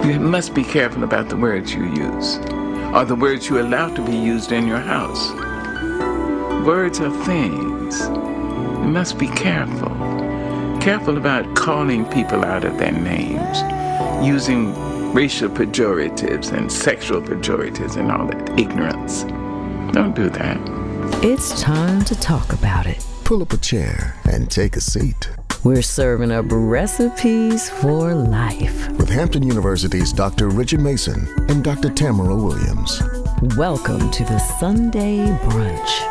You must be careful about the words you use, or the words you allow to be used in your house. Words are things. You must be careful. Careful about calling people out of their names, using racial pejoratives and sexual pejoratives and all that ignorance. Don't do that. It's time to talk about it. Pull up a chair and take a seat. We're serving up recipes for life. With Hampton University's Dr. Richard Mason and Dr. Tamara Williams. Welcome to the Sunday Brunch.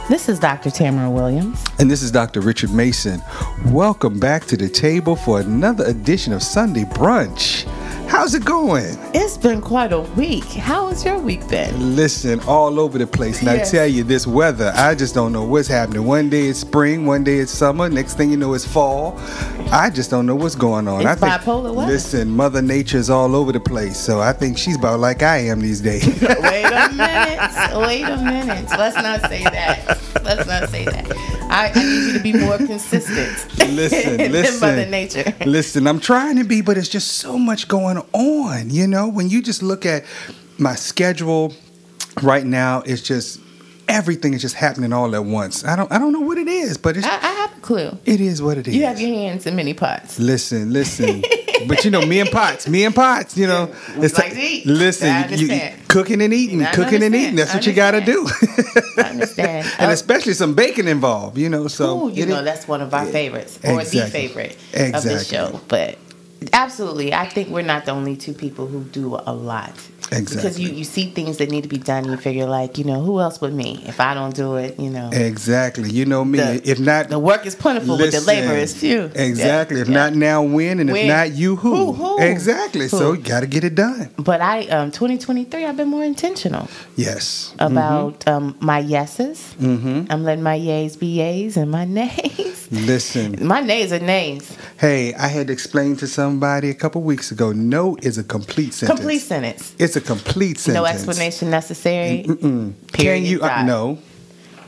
This is Dr. Tamara Williams. And this is Dr. Richard Mason. Welcome back to the table for another edition of Sunday Brunch. How's it going? It's been quite a week. How has your week been? Listen, all over the place. And Yes. I tell you, this weather, I just don't know what's happening. One day it's spring, one day it's summer. Next thing you know, it's fall. I just don't know what's going on. It's bipolar weather. Listen, Mother Nature's all over the place. So I think she's about like I am these days. Wait a minute. Let's not say that. I need you to be more consistent. Listen. than Mother Nature. Listen, I'm trying to be, but it's just so much going on. You know, when you just look at my schedule right now, it's just everything is just happening all at once. I don't know what it is, but it's I have a clue. it is what it is. You have your hands in many pots. Listen. But you know, me and pots, you know. It's like to eat. Listen, I you understand. cooking and eating. I understand. That's what you got to do. I understand. And especially some bacon involved, you know. So Ooh, that's one of our favorites, or Exactly. the favorite of Exactly. this show. But absolutely, I think we're not the only two people who do a lot. Exactly. Because you see things that need to be done, and you figure like, who else but me? If I don't do it, Exactly. You know me. If not, the work is plentiful, but the labor is few. Exactly. If not now, when? And if not you, who? Who? Exactly. Who? So you got to get it done. But 2023, I've been more intentional Yes. about my yeses. Mm-hmm. I'm letting my yays be yays and my nays. Listen. My nays are nays. Hey, I had to explain to somebody a couple weeks ago, no is a complete sentence. Complete sentence. It's a complete sentence. No explanation necessary. Mm-mm. Period. Can you? Dot. No.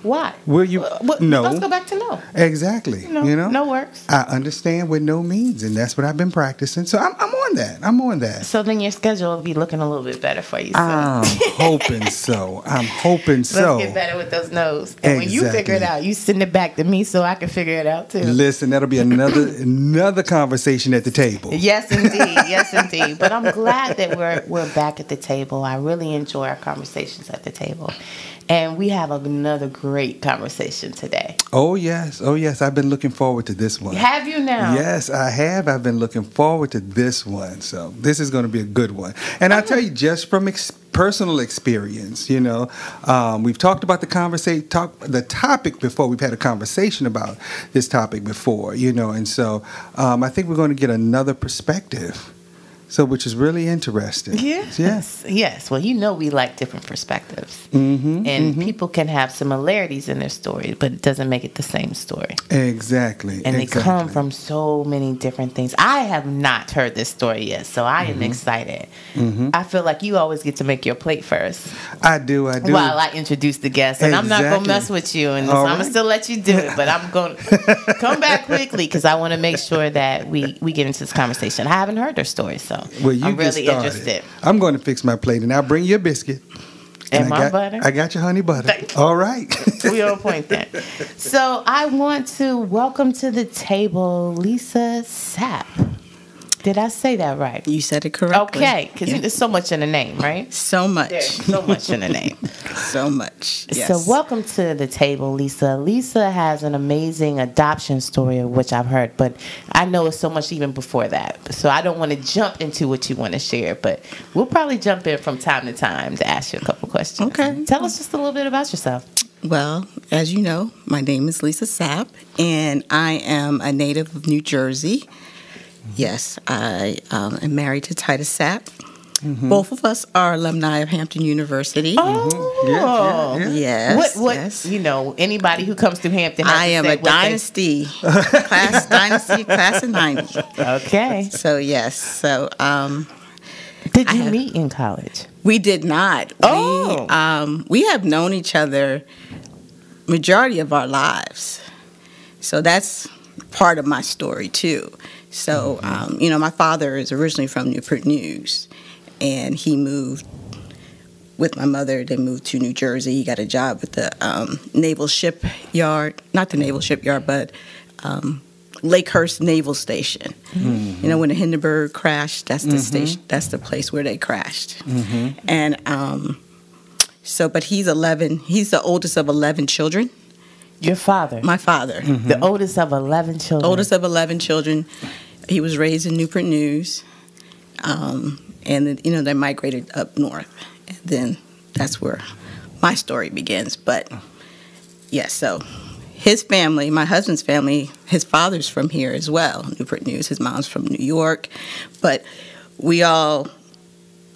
Why? Will you? No. Let's go back to no. Exactly. No works. I understand what no means, and that's what I've been practicing. So I'm on that. I'm on that. So then your schedule will be looking a little bit better for you. I'm hoping so. Let's get better with those no's. And when you figure it out, you send it back to me so I can figure it out too. Listen, that'll be another conversation at the table. Yes, indeed. But I'm glad that we're back at the table. I really enjoy our conversations at the table. And we have another great conversation today. Oh, yes. I've been looking forward to this one. Have you now? Yes, I have. I've been looking forward to this one. So this is going to be a good one. And I'll tell you, just from personal experience, we've talked about the topic before. We've had a conversation about this topic before, and so I think we're going to get another perspective. So, which is really interesting. Yes. Well, we like different perspectives. And people can have similarities in their story, but it doesn't make it the same story. Exactly. And they come from so many different things. I have not heard this story yet, so I am excited. I feel like you always get to make your plate first. I do. While I introduce the guests. And I'm not going to mess with you. And so I'm going to still let you do it. But I'm going to come back quickly because I want to make sure that we get into this conversation. I haven't heard their story, so I'm really interested. I'm going to fix my plate, and I'll bring you a biscuit. And my butter. I got your honey butter. All right. We on point then. So I want to welcome to the table Lisa Sapp. Did I say that right? You said it correctly. Okay, because there's so much in the name, right? So much. There's so much in the name. So much. Yes. So welcome to the table, Lisa. Lisa has an amazing adoption story, of which I've heard, but I know it's so much even before that. So I don't want to jump into what you want to share, but we'll probably jump in from time to time to ask you a couple questions. Okay. Tell us just a little bit about yourself. Well, as you know, my name is Lisa Sapp, and I am a native of New Jersey. Yes, I am married to Titus Sapp. Mm-hmm. Both of us are alumni of Hampton University. Oh, yes. What? Anybody who comes through Hampton. I am a dynasty, class of '90. Okay. So yes, Did you meet in college? We did not. Oh. We have known each other majority of our lives. So that's part of my story too. So, my father is originally from Newport News, and he moved with my mother. They moved to New Jersey. He got a job with the naval shipyard, not the naval shipyard, but Lakehurst Naval Station. You know, when the Hindenburg crashed, that's the station. That's the place where they crashed. And but he's 11. He's the oldest of 11 children. Your father? My father. The oldest of 11 children. Oldest of 11 children. He was raised in Newport News, and then, they migrated up north, and then that's where my story begins. But so his family, my husband's family, his father's from here as well, Newport News. His mom's from New York, but we all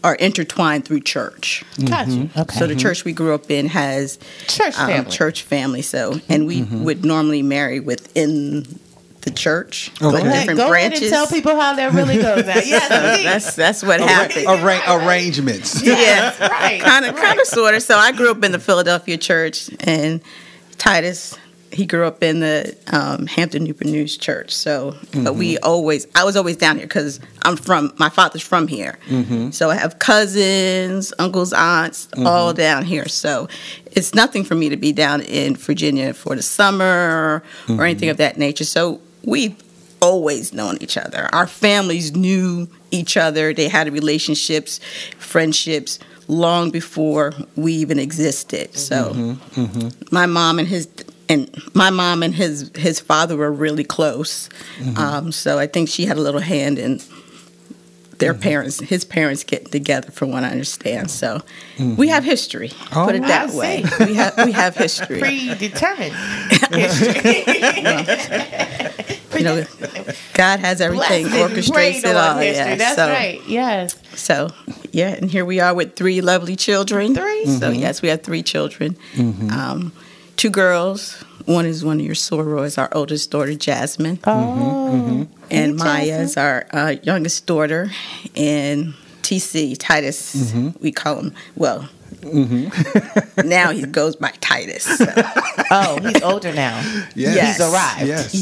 are intertwined through church. Gotcha. Okay. So the church we grew up in has church family. So, and we would normally marry within the church, Okay. different Go ahead branches. and tell people how that really goes now. Yes, That's what happened. Arrangements. Yeah, right. kind of, sort of. So I grew up in the Philadelphia church, and Titus, he grew up in the Hampton Newport News church. So, but I was always down here because my father's from here. So I have cousins, uncles, aunts, all down here. So it's nothing for me to be down in Virginia for the summer or anything of that nature. So we've always known each other. Our families knew each other. They had relationships, friendships long before we even existed. So my mom and his father were really close. So I think she had a little hand in their his parents getting together, from what I understand. So we have history. Put it that way. We have history. Predetermined history. God has everything, orchestrates it all. Yeah, that's right. Yes. So and here we are with 3 lovely children. 3. So yes, we have 3 children. 2 girls. One is one of your sorors, our oldest daughter, Jasmine. And Maya is our youngest daughter. And TC, Titus, we call him, now he goes by Titus. So. He's older now. Yes. He's arrived.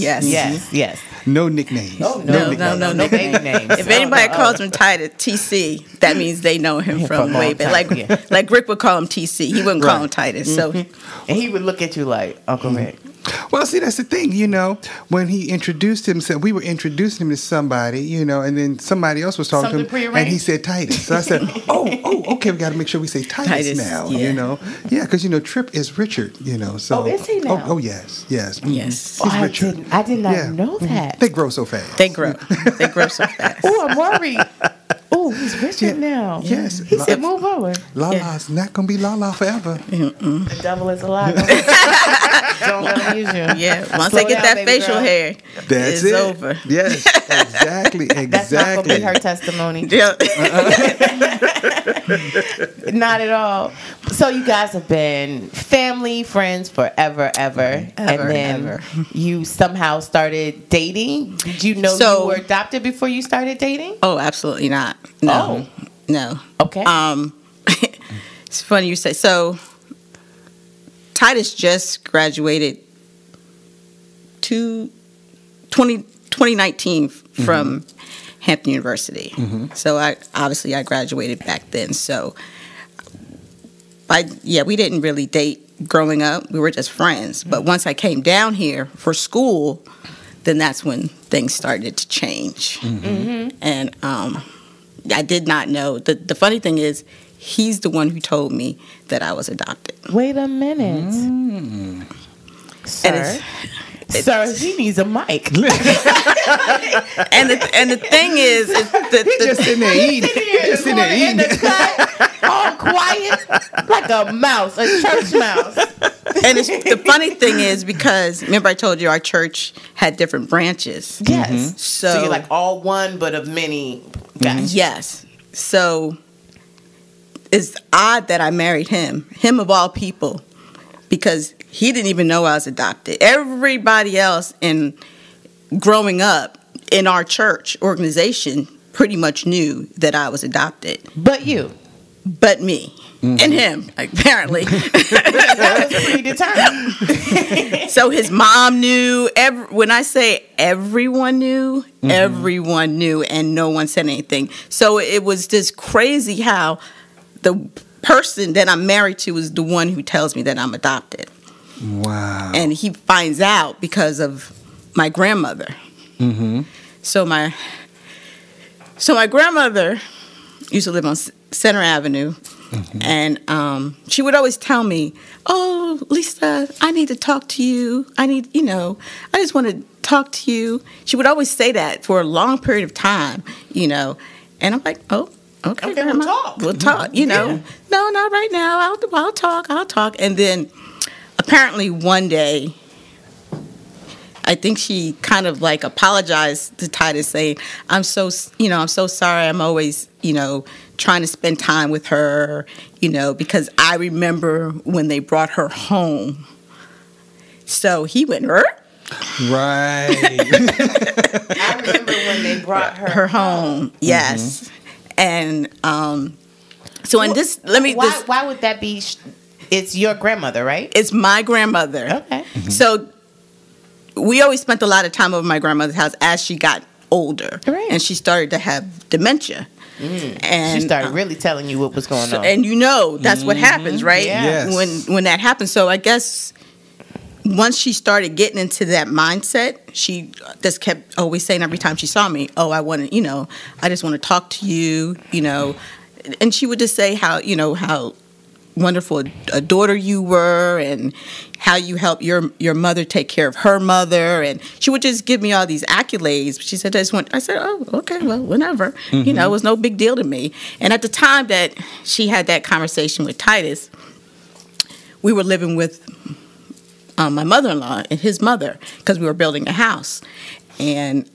Yes. No nicknames. No nicknames. If anybody calls him Titus, TC, that means they know him from way back. Like Rick would call him TC. He wouldn't call him Titus. So, and he would look at you like, Uncle Rick. Well, see, that's the thing, when he introduced himself, we were introducing him to somebody, and then somebody else was talking to him, and he said Titus. So I said, okay, we got to make sure we say Titus now, Yeah, because, Tripp is Richard, so. Is he now? Oh, yes. Yes. He's Richard. I did not know that. They grow so fast. They grow so fast. Oh, I'm worried. Oh, he's Richard now. Yes. He said move over. Lala's not going to be Lala forever. The devil is alive. Don't let him use you. Yeah, once they get that facial hair, it's over. Yes, exactly. That's not going to be her testimony. Yeah. Not at all. So you guys have been family, friends forever, and then you somehow started dating. Did you know you were adopted before you started dating? Oh, absolutely not. No. No. Okay. It's funny you say. So Titus just graduated 2019 from Hampton University. So I graduated back then. So we didn't really date growing up. We were just friends. But once I came down here for school, then that's when things started to change. And I did not know. The funny thing is, he's the one who told me that I was adopted. Wait a minute. Sir, he needs a mic. and the thing is, he's just sitting there eating. He's in the cut, all quiet, like a mouse, a church mouse. And the funny thing is, because remember I told you our church had different branches. Yes. So you're like all one, but of many. Gotcha. Yes. So it's odd that I married him of all people, because he didn't even know I was adopted. Everybody else growing up in our church organization pretty much knew that I was adopted. But you. But me. and him, apparently. That was pretty determined. So his mom knew. When I say everyone knew, everyone knew, and no one said anything. So it was just crazy how the person that I'm married to is the one who tells me that I'm adopted. Wow. And he finds out because of my grandmother. So my grandmother used to live on Center Avenue. And she would always tell me, "Oh, Lisa, I need to talk to you. I just want to talk to you." She would always say that for a long period of time, And I'm like, "Oh, okay, Grandma. We'll talk. No, not right now. I'll talk." And then apparently one day, I think she kind of like apologized to Titus, saying, I'm so sorry. I'm always, trying to spend time with her, because I remember when they brought her home." So he went, Right. I remember when they brought her home. Yes. And so in this, why would that be? It's your grandmother, right? It's my grandmother. Okay. So we always spent a lot of time over my grandmother's house as she got older. Right. And she started to have dementia. And she started really telling you what was going on. And that's what happens, right? Yeah. Yes. When that happens. So I guess once she started getting into that mindset, she just kept always saying every time she saw me, "Oh, I want to, I just want to talk to you, And she would just say how wonderful a daughter you were, and how you helped your mother take care of her mother, and she would just give me all these accolades. She said, I said, "Oh, okay, well, whenever." It was no big deal to me. And at the time that she had that conversation with Titus, we were living with my mother-in-law and his mother, because we were building a house. And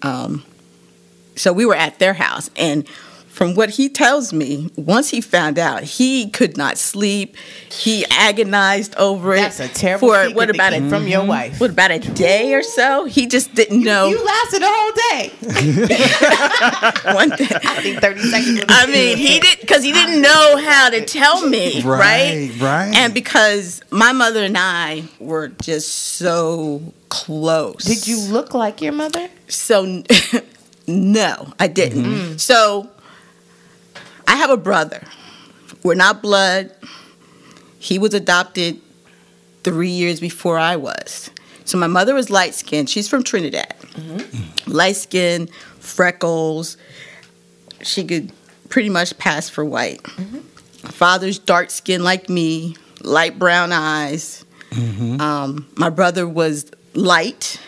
so we were at their house, and from what he tells me, once he found out, he could not sleep. He agonized over it. That's a terrible secret what about it from your wife? What, about a day or so? He just didn't know. You lasted a whole day. One day. I think 30 seconds. I mean, he didn't know how to tell me, right? Right. And because my mother and I were just so close. Did you look like your mother? So, no, I didn't. So, I have a brother. We're not blood. He was adopted 3 years before I was. So my mother was light-skinned. She's from Trinidad. Light-skinned, freckles. She could pretty much pass for white. My father's dark-skinned like me, light brown eyes. My brother was light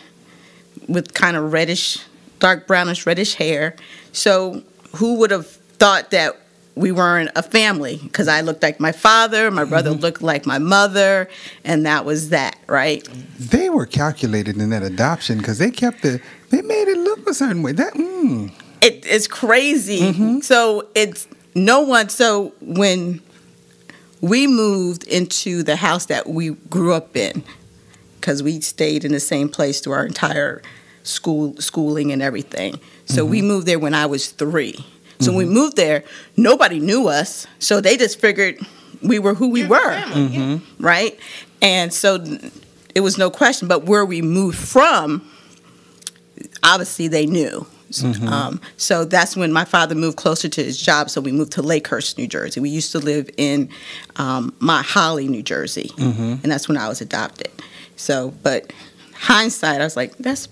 with kind of reddish, dark brownish reddish hair. So who would have thought that we weren't a family? Because I looked like my father, my brother looked like my mother, and that was that, right? They were calculated in that adoption because they made it look a certain way. It's crazy. So so when we moved into the house that we grew up in, because we stayed in the same place through our entire schooling and everything. So we moved there when I was 3. So when we moved there, nobody knew us. So they just figured we were who we were, right? And so it was no question. But where we moved from, obviously they knew. So that's when my father moved closer to his job. So we moved to Lakehurst, New Jersey. We used to live in Mount Holly, New Jersey. And that's when I was adopted. So, but hindsight, I was like, that's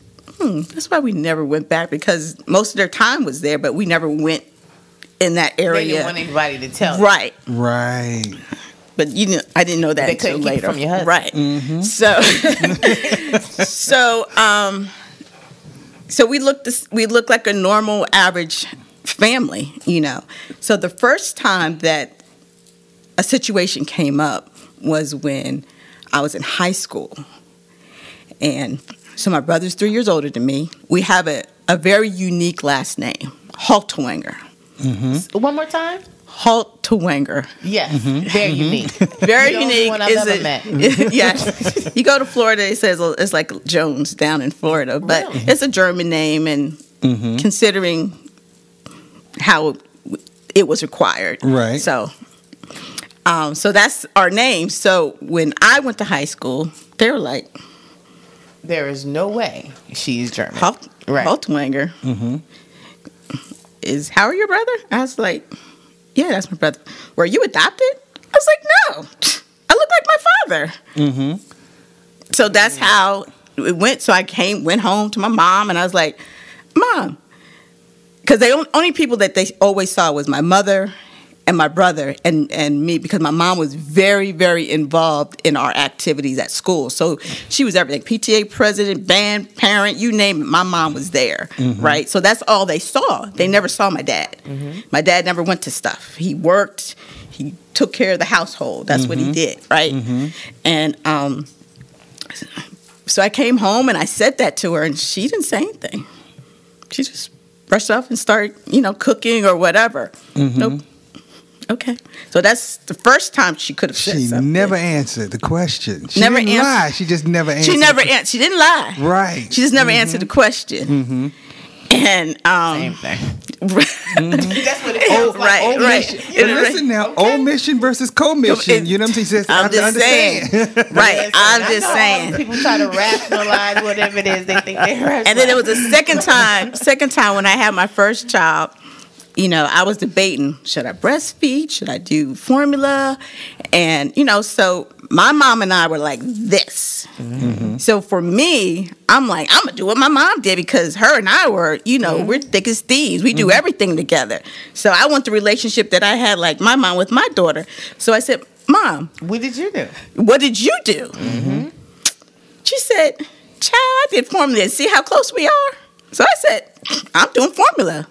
why we never went back, because most of their time was there, but we never went in that area. They didn't want anybody to tell. Right. Right. But I didn't know that They until couldn't keep it later. from your husband. Right. So we looked like a normal average family, So the first time that a situation came up was when I was in high school. And so my brother's 3 years older than me. We have a very unique last name, Haltwanger. One more time? Haltwanger. Yes. Very unique. Very You're the only unique. one I've ever met. Yes. You go to Florida, it says it's like Jones down in Florida, but Really? it's a German name, and considering how it was required. Right. So So that's our name. So when I went to high school, they were like, There is no way she's German. Right. Haltwanger is Howard your brother? I was like, yeah, that's my brother. Were you adopted? I was like, no. I look like my father. So that's how it went. So I went home to my mom, and I was like, Mom. Because the only people that they always saw was my mother and my brother and me, because my mom was very, very involved in our activities at school. So she was everything. PTA president, band, parent, you name it. My mom was there, right? So that's all they saw. They never saw my dad. My dad never went to stuff. He worked. He took care of the household. That's what he did, right? And so I came home and I said that to her, and she didn't say anything. She just brushed off and started, cooking or whatever. Nope. Okay. So that's the first time she could have said something. She never answered the question. She never didn't lie. She just never answered. She didn't lie. Right. She just never answered the question. And same thing. That's what it feels like. Right. But listen now, omission versus commission. You know what I'm saying? I'm just saying. Right. I'm just saying. People try to rationalize whatever it is they think they rationalize. And then it was the second time when I had my first child. I was debating, should I breastfeed? Should I do formula? And, so my mom and I were like this. So for me, I'm like, I'm going to do what my mom did, because her and I were, we're thick as thieves. We do everything together. So I want the relationship that I had, like my mom with my daughter. So I said, Mom. What did you do? What did you do? She said, Child, I did formula. See how close we are? So I said, I'm doing formula.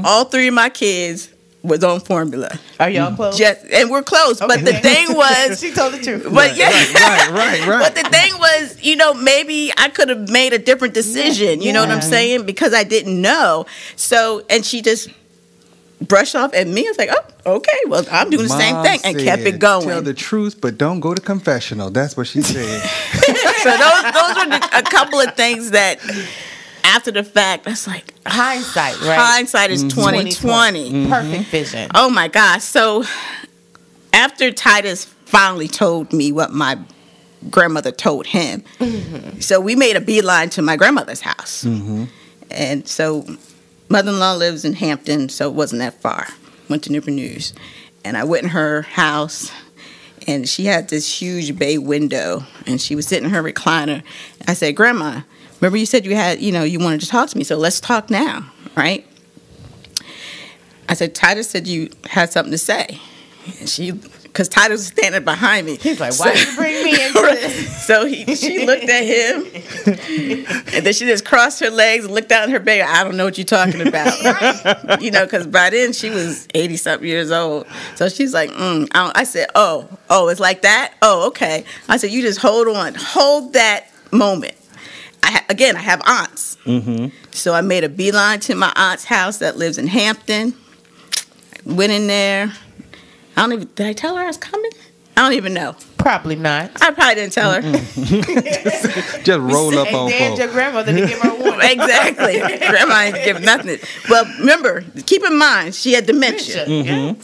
All three of my kids was on formula. Are y'all close? And we're close. Okay. But the thing was... She told the truth. But Right. But the thing was, maybe I could have made a different decision. You know what I'm saying? Because I didn't know. So, and she just brushed off at me. I was like, oh, okay, well, I'm doing the same thing. And kept it going. Tell the truth, but don't go to confessional. That's what she said. So those were a couple of things that... After the fact, that's like hindsight, right? Hindsight is 2020. Perfect vision. Oh my gosh. So after Titus finally told me what my grandmother told him, so we made a beeline to my grandmother's house. And so mother-in-law lives in Hampton, so it wasn't that far. Went to Newport News. And I went in her house, and she had this huge bay window, and she was sitting in her recliner. I said, Grandma, remember you said you had, you wanted to talk to me, so let's talk now, right? I said, Titus said you had something to say. And because Titus was standing behind me. He's like, why did you bring me into this? So she looked at him, and then she just crossed her legs and looked down at her baby. I don't know what you're talking about. Because by then she was 80-something years old. So she's like, I said, oh, it's like that? Oh, okay. I said, you just hold on. Hold that moment. I have aunts. So I made a beeline to my aunt's house that lives in Hampton. I went in there. Did I tell her I was coming? I don't even know. Probably not. I probably didn't tell her. Just roll up on folks. Your grandmother to give her warning. Exactly. Grandma didn't give nothing. Well, remember, keep in mind, she had dementia.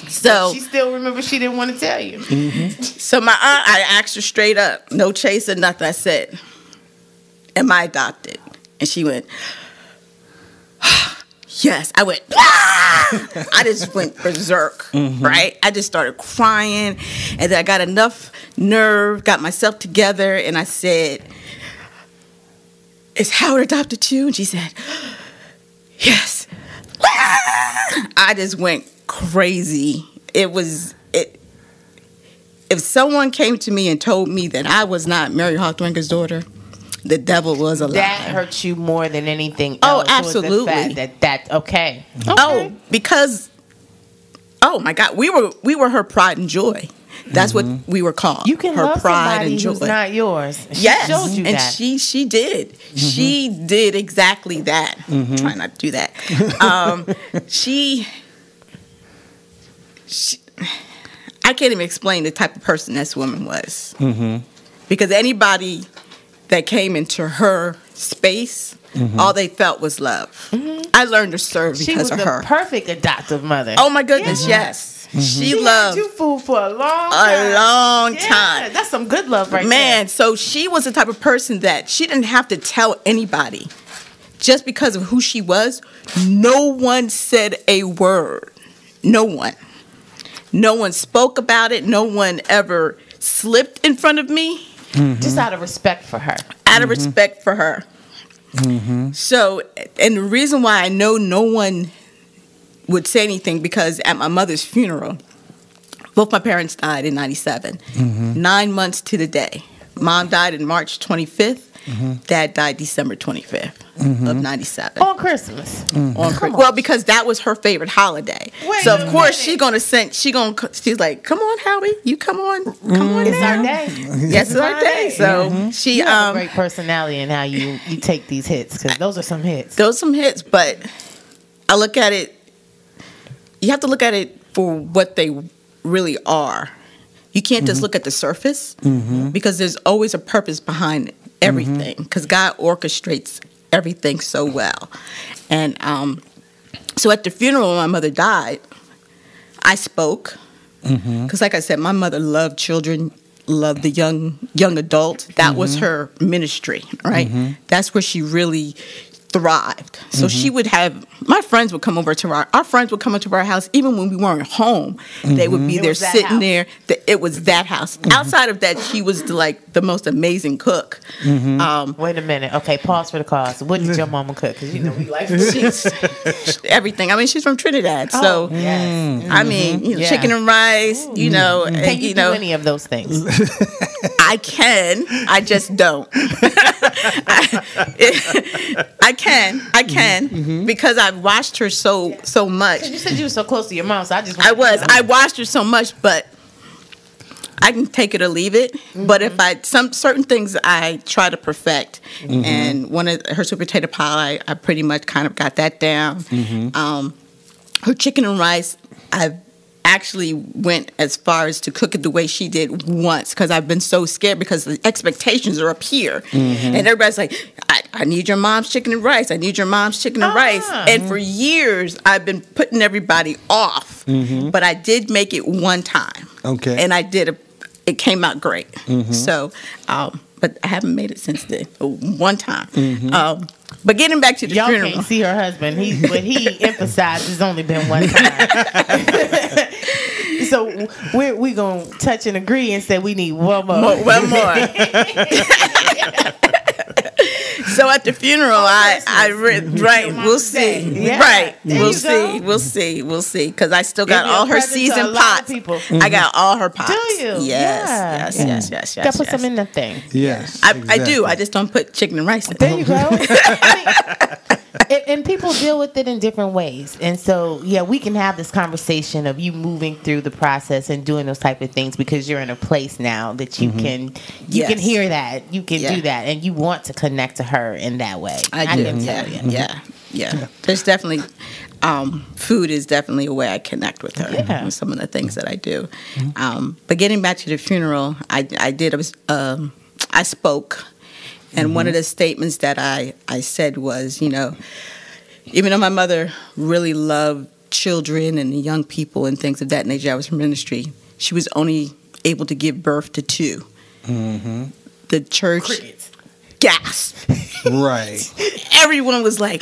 So she still remembers she didn't want to tell you. So my aunt, I asked her straight up, no chase or nothing. I said, am I adopted? And she went, yes. I went, ah! I just went berserk, right? I just started crying, and then I got enough nerve, got myself together, and I said, is Howard adopted too? And she said, yes. I just went crazy. If someone came to me and told me that I was not Mary Hawthorne's daughter, the devil was a liar. That hurt you more than anything else. Oh, absolutely. Okay. Oh, because, oh my God, we were her pride and joy. That's what we were called. You can her love pride somebody and joy. Who's not yours. She yes, showed you and that. she did. She did exactly that. Try not to do that. She I can't even explain the type of person this woman was. Because anybody that came into her space, all they felt was love. I learned to serve because of her. She was the perfect adoptive mother. Oh my goodness, yes. She Had loved you fooled for a long time. That's some good love right there. Man, so she was the type of person that she didn't have to tell anybody. Just because of who she was, no one said a word. No one. No one spoke about it. No one ever slipped in front of me. Just out of respect for her. Out of respect for her. So, and the reason why I know no one would say anything, because at my mother's funeral, both my parents died in 97. 9 months to the day. Mom died in March 25th. Dad died December 25th of 97. On Christmas. Well, because that was her favorite holiday. Wait So a of course minute. she's like, come on, Howie, you come on. It's now. our day. Yes, it's our day. So she You have a great personality in how you take these hits, because those are some hits. those some hits, but I look at it, you have to look at it for what they really are. You can't just look at the surface, because there's always a purpose behind everything, because God orchestrates everything so well. And so at the funeral when my mother died, I spoke, because like I said, my mother loved children, loved the young adult. That was her ministry, right? That's where she really thrived. So she would have, my friends would come over to our friends would come into our house, even when we weren't home. They would be there sitting there. It was that house. Outside of that, she was the most amazing cook. Wait a minute. Okay, pause for the cause. What did your mama cook? Because you know we like Everything. I mean, she's from Trinidad, so yes. I mean, chicken and rice. You know, Can you do any of those things? I can. I just don't. I can because I've watched her so much. You said you were so close to your mom, so I just. I watched her so much, but I can take it or leave it. But if some certain things I try to perfect, and one of her sweet potato pie, I pretty much kind of got that down. Her chicken and rice, I've actually went as far as to cook it the way she did once, because I've been so scared, because the expectations are up here, and everybody's like, I need your mom's chicken and rice. I need your mom's chicken and rice. And for years, I've been putting everybody off, but I did make it one time. Okay. And I did it came out great. So, but I haven't made it since then. One time. But getting back to the Y'all funeral. can't see her husband. What he emphasized has only been one time. So we're going to touch and agree and say we need one more. One more. So at the funeral, we'll see. Yeah. Right, There we'll you see. go. We'll see. Because I still got Give you a all her present to a seasoned lot of pots. people. I got all her pots. Do you? Yes. You gotta put some in that thing. Yes. I do. I just don't put chicken and rice in. There you go. And people deal with it in different ways. And so, we can have this conversation of you moving through the process and doing those type of things, because you're in a place now that you can hear that, you can do that, and you want to connect to her in that way. I can tell you. Yeah. There's definitely food is definitely a way I connect with her. Yeah. With some of the things that I do. But getting back to the funeral, I spoke. And one of the statements that I said was, even though my mother really loved children and young people and things of that nature, I was from ministry, she was only able to give birth to 2. The church gasped. Right. Everyone was like,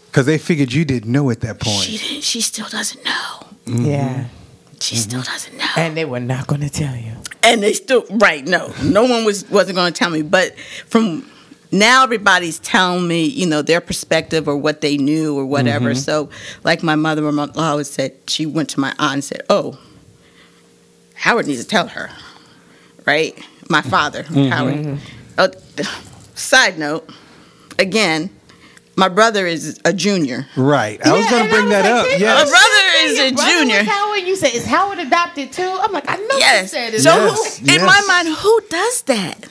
because they figured you didn't know at that point. she still doesn't know. Yeah. She still doesn't know. And they were not going to tell you. And they still, no one wasn't going to tell me. But from now, everybody's telling me, their perspective or what they knew or whatever. So, like my mother-in-law always said, she went to my aunt and said, "Oh, Howard needs to tell her," right? My father, Howard. Side note, again, my brother is a junior. Right. I was going to bring that up. Yes. My brother is a junior. Howard, you said, is Howard adopted too? I'm like, I know you said it. So in my mind, who does that?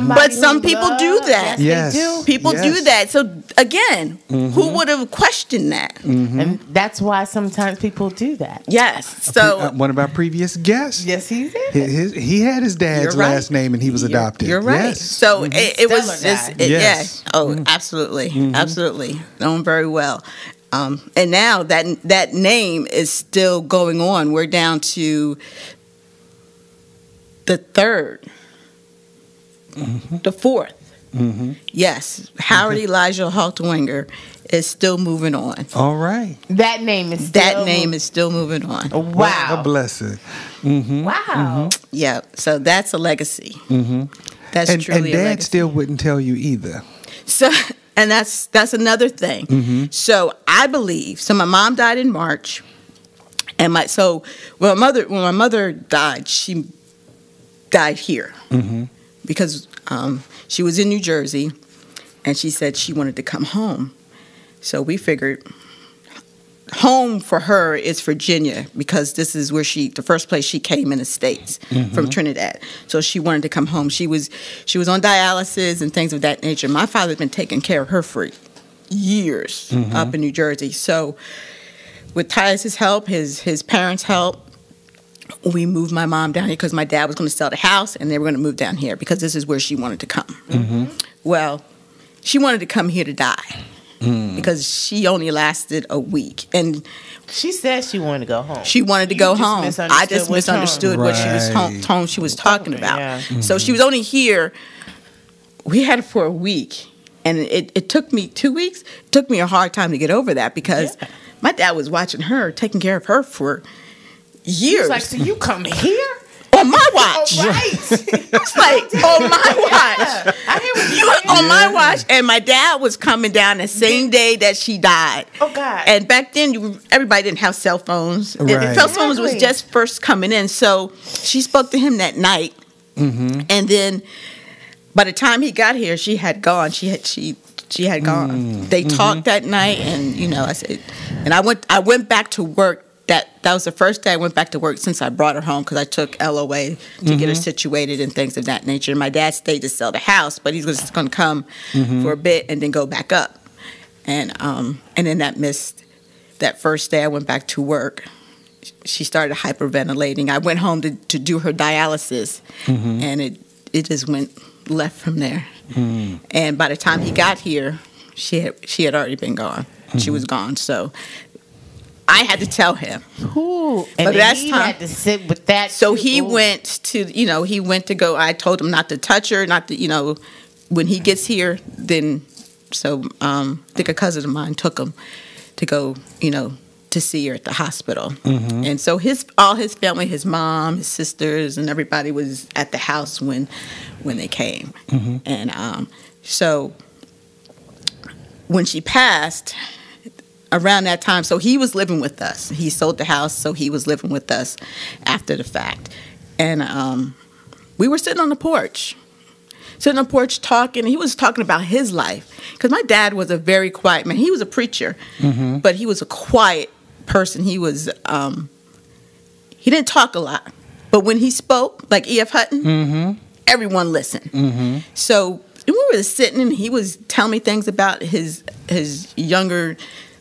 But some people do that. Yes, they do. People do that. So again, who would have questioned that? And that's why sometimes people do that. Yes. So one of our previous guests. Yes, he did. He had his dad's last name and he was adopted. You're right. Yes. So it was just yes. Oh, absolutely, absolutely, known very well. And now that name is still going on. We're down to the third, the fourth. Yes, Howard Elijah Halterwinger is still moving on. All right. That name is still moving on. Wow. What a blessing. Wow. Yeah, so that's a legacy. That's And truly a Dad legacy. still wouldn't tell you either. So, and that's another thing. So I believe. So my mom died in March, and when my mother died, she died here because she was in New Jersey, and she said she wanted to come home. So we figured home for her is Virginia because this is where the first place she came in the States from Trinidad. So she wanted to come home. She was on dialysis and things of that nature. My father's been taking care of her for years up in New Jersey. So with Tyus's help, his parents' help, we moved my mom down here because my dad was going to sell the house and they were going to move down here because this is where she wanted to come. Well, she wanted to come here to die. Because she only lasted a week, and She said she wanted to go home. she wanted to You go just home. I just misunderstood what she was Right. tone she was talking about. Yeah. So she was only here. We had it for a week, and it took me 2 weeks. It took me a hard time to get over that because my dad was watching her, taking care of her for years. It's like, so you come here? on my watch. Oh, right. It's like on my watch. I hear what You you're on my watch, and my dad was coming down the same day that she died. Oh, God. And back then, everybody didn't have cell phones. And Right. cell phones was Exactly. just first coming in, so she spoke to him that night, and then by the time he got here, she had gone. She had gone. They talked that night, and I said, and I went back to work. That was the first day I went back to work since I brought her home because I took LOA to get her situated and things of that nature. And my dad stayed to sell the house, but he's just going to come for a bit and then go back up. And then that first day I went back to work. She started hyperventilating. I went home to do her dialysis, and it just went left from there. And by the time he got here, she had already been gone. She was gone. So I had to tell him. Ooh, and But then that's he time. had to sit with that. So too. he Ooh. went to go. I told him not to touch her, not to, when he gets here, then, so I think a cousin of mine took him to go, to see her at the hospital. And so all his family, his mom, his sisters, and everybody was at the house when they came. And so when she passed, around that time, so he was living with us. He sold the house, so he was living with us after the fact. And we were sitting on the porch talking. He was talking about his life. Because my dad was a very quiet man. He was a preacher, but he was a quiet person. He was, he didn't talk a lot. But when he spoke, like E.F. Hutton, everyone listened. So we were sitting, and he was telling me things about his younger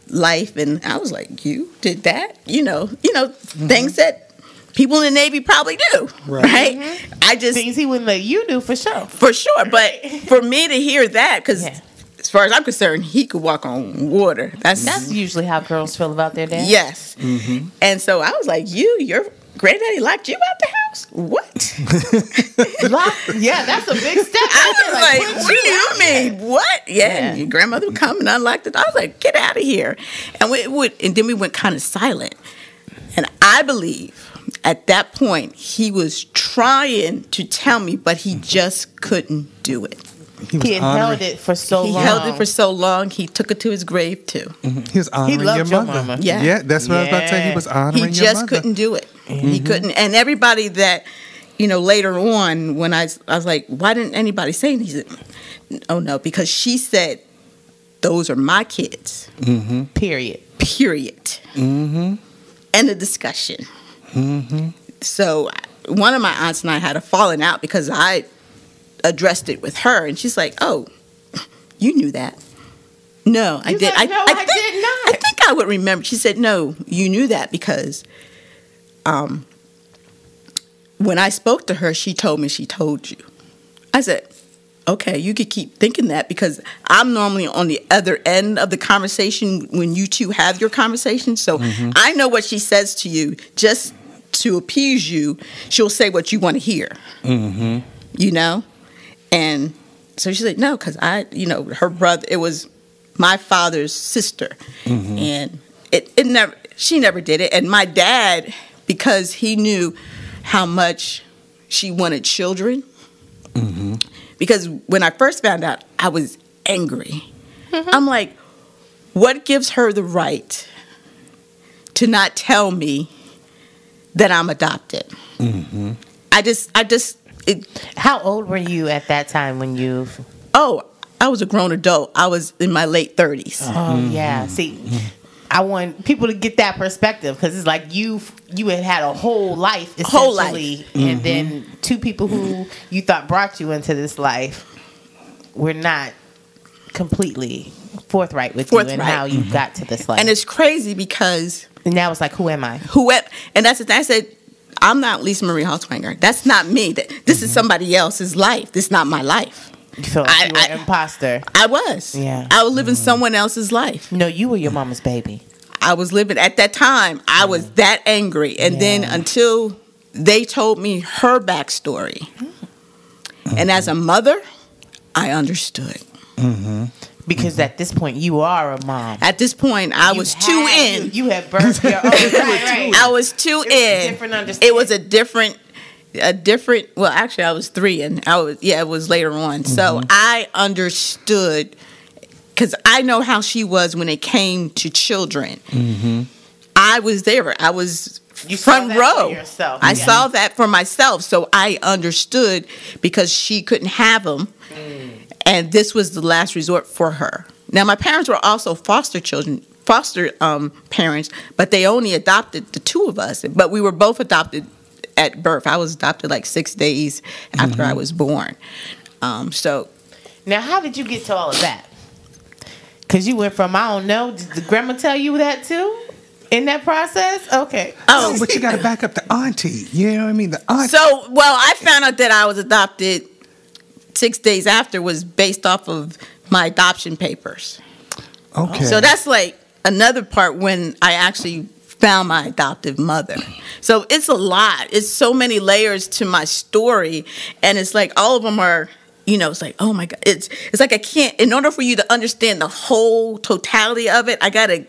life, and I was like, "You did that?" Things that people in the Navy probably do, right? I just things he wouldn't let you do for sure. for sure, but for me to hear that, because as far as I'm concerned, he could walk on water. That's usually how girls feel about their dad. yes. And so I was like, your granddaddy locked you out the house? What? Yeah, that's a big step. I was like, put what do you mean? What? Yeah, and your grandmother would come and unlock the door. I was like, get out of here. And then we went kind of silent. And I believe at that point he was trying to tell me, but he just couldn't do it. He had held it for so He long. held it for so long, he took it to his grave too. He was honoring loved your your mother. mama. Yeah. That's what I was about to say. He was honoring He your just mother. couldn't do it. He couldn't. And everybody that, later on, when I was like, why didn't anybody say anything? He said, oh no, because she said, those are my kids. Period. Period. End of discussion. So one of my aunts and I had a falling out because I addressed it with her, and she's like, oh, you knew that. No, I did. Like, no, I did not. I think I would remember. She said, no, you knew that because when I spoke to her, she told me she told you. I said, okay, you could keep thinking that, because I'm normally on the other end of the conversation when you two have your conversation. So I know what she says to you just to appease you. She'll say what you want to hear, you know? And so she said, no, because her brother, it was my father's sister. And she never did it. And my dad, because he knew how much she wanted children, because when I first found out, I was angry. I'm like, what gives her the right to not tell me that I'm adopted? How old were you at that time when you? Oh, I was a grown adult. I was in my late 30s. Oh yeah. See, I want people to get that perspective, because it's like you had a whole life essentially, and then two people who you thought brought you into this life were not completely forthright with you and how you got to this life. And it's crazy because now it's like, who am I? And that's the thing. I said, I'm not Lisa Marie Haltwanger. That's not me. This is somebody else's life. This is not my life. You feel like you were an imposter. I was. Yeah. I was living someone else's life. No, you were your mama's baby. I was living, at that time, I was that angry. And then until they told me her backstory. And as a mother, I understood. Because at this point, you are a mom. At this point, I was too in. You had birthed your own. Right. I was too in. Different understanding. It was a different. Well, actually, I was 3, and it was later on. So I understood, because I know how she was when it came to children. I was there. I was front row. I saw that for myself. So I understood, because she couldn't have them, and this was the last resort for her. Now, my parents were also foster parents, but they only adopted the 2 of us. But we were both adopted at birth. I was adopted like 6 days after I was born. So, now, how did you get to all of that? Because you went from, I don't know, did the grandma tell you that too? In that process? Okay. Oh, but you got to back up the auntie. You know what I mean? The auntie. So, well, I found out that I was adopted 6 days after was based off of my adoption papers. Okay. So that's like another part when I actually found my adoptive mother. So it's a lot. It's so many layers to my story, and it's like all of them are, it's like, oh my God. It's like I can't, in order for you to understand the whole totality of it, I gotta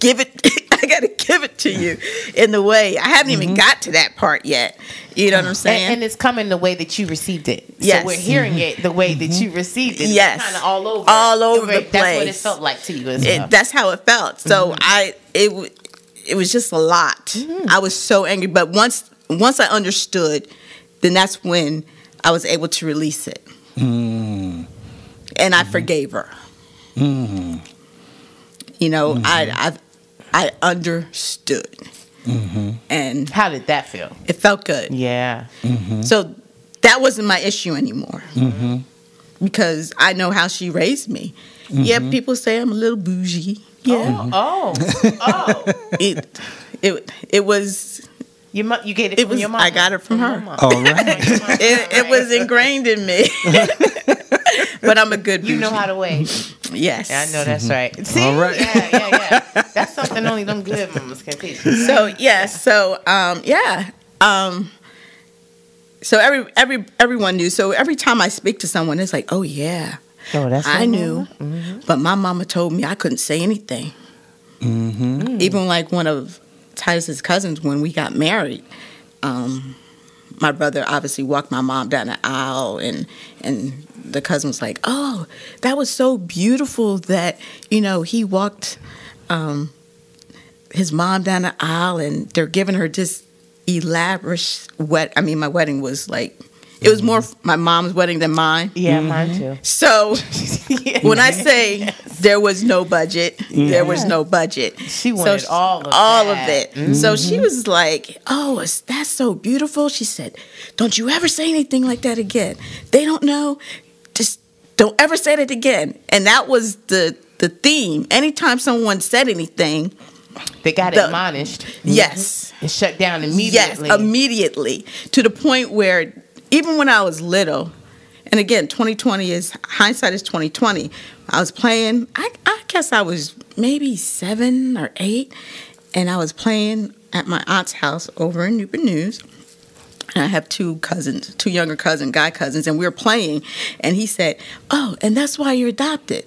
give it to you in the way. I haven't even got to that part yet. You know what I'm saying? And it's coming the way that you received it. Yes. So we're hearing it the way that you received it. Yes. It's kind of all over. All over the place. That's what it felt like to you as well. That's how it felt. So it was just a lot. I was so angry. But once I understood, then that's when I was able to release it. And I forgave her. I understood. And how did that feel? It felt good. Yeah. So that wasn't my issue anymore. Because I know how she raised me. Yeah, people say I'm a little bougie. Yeah. Oh. It was. You get it from your mom. I got it from her. All right. It was ingrained in me. But I'm a good bougie. You know how to wait. Yes. Yeah, I know that's right. See? All right. Yeah. That's something only them good mamas can teach. So so everyone knew. So every time I speak to someone, it's like, oh yeah, that's I knew, but my mama told me I couldn't say anything. Even like one of Titus's cousins, when we got married, my brother obviously walked my mom down the aisle, and the cousin was like, oh, that was so beautiful that he walked his mom down the aisle, and they're giving her this elaborate my wedding was like, it was more my mom's wedding than mine. Yeah, mine too. So when I say there was no budget, there was no budget. She wanted all of it. So she was like, oh, that's so beautiful. She said, don't you ever say anything like that again. They don't know. Just don't ever say it again. And that was the theme. Anytime someone said anything, they got admonished. Yes. And shut down immediately. Yes, immediately. To the point where even when I was little And again, 2020 is hindsight is 2020. I was playing. I guess I was maybe 7 or 8, and I was playing at my aunt's house over in Newport News. And I have 2 cousins, 2 younger guy cousins, and we were playing. And he said, "Oh, and that's why you're adopted."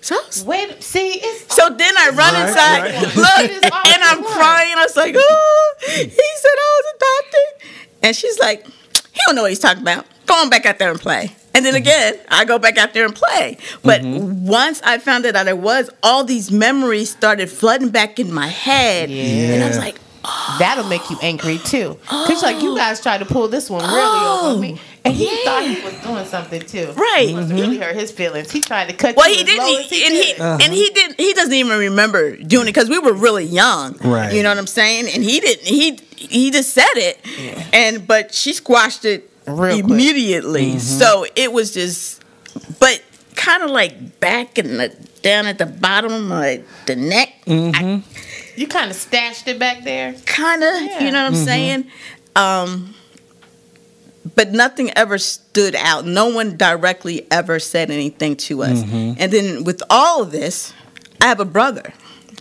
So wait, see, it's so then I run inside, look, and I'm crying. I was like, "Oh," he said I was adopted, and she's like, "He don't know what he's talking about. Go on back out there and play." And then again, I go back out there and play. But once I found out that I was, all these memories started flooding back in my head, and I was like, that'll make you angry too, because like you guys tried to pull this one really over me, and he thought he was doing something too. Right. It really hurt his feelings. He tried to cut. Well, you he as didn't, low as he and could. he didn't. He doesn't even remember doing it because we were really young. Right. You know what I'm saying? And he didn't. He just said it, but she squashed it Real quick. immediately. So it was just, but kind of like back in the down at the bottom of the neck. You kind of stashed it back there. Kind of, you know what I'm saying? But nothing ever stood out. No one directly ever said anything to us. And then with all of this, I have a brother,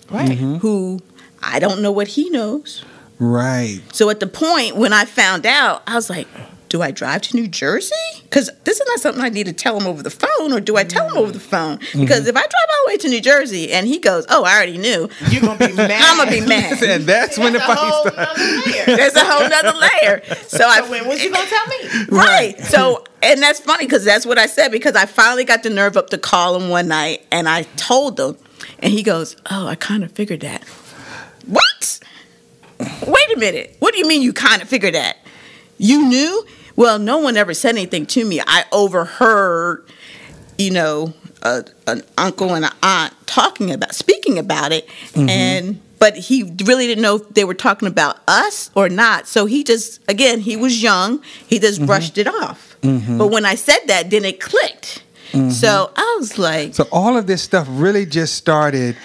Right. who I don't know what he knows. Right. So at the point when I found out, I was like, do I drive to New Jersey? Because this is not something I need to tell him over the phone, or do I tell him over the phone? Because if I drive all the way to New Jersey and he goes, "Oh, I already knew," You're gonna be mad. I'm gonna be mad. And that's when the That's a fight whole starts. nother layer. There's a whole nother layer. So When was you gonna tell me? Right. So, and that's funny because that's what I said, because I finally got the nerve up to call him one night and I told him, and he goes, "Oh, I kind of figured that." What? Wait a minute. What do you mean you kind of figured that? You knew? Well, no one ever said anything to me. I overheard, an uncle and an aunt speaking about it, but he really didn't know if they were talking about us or not. So he just, again, he was young. He just brushed it off. But when I said that, then it clicked. So I was like, So all of this stuff really just started.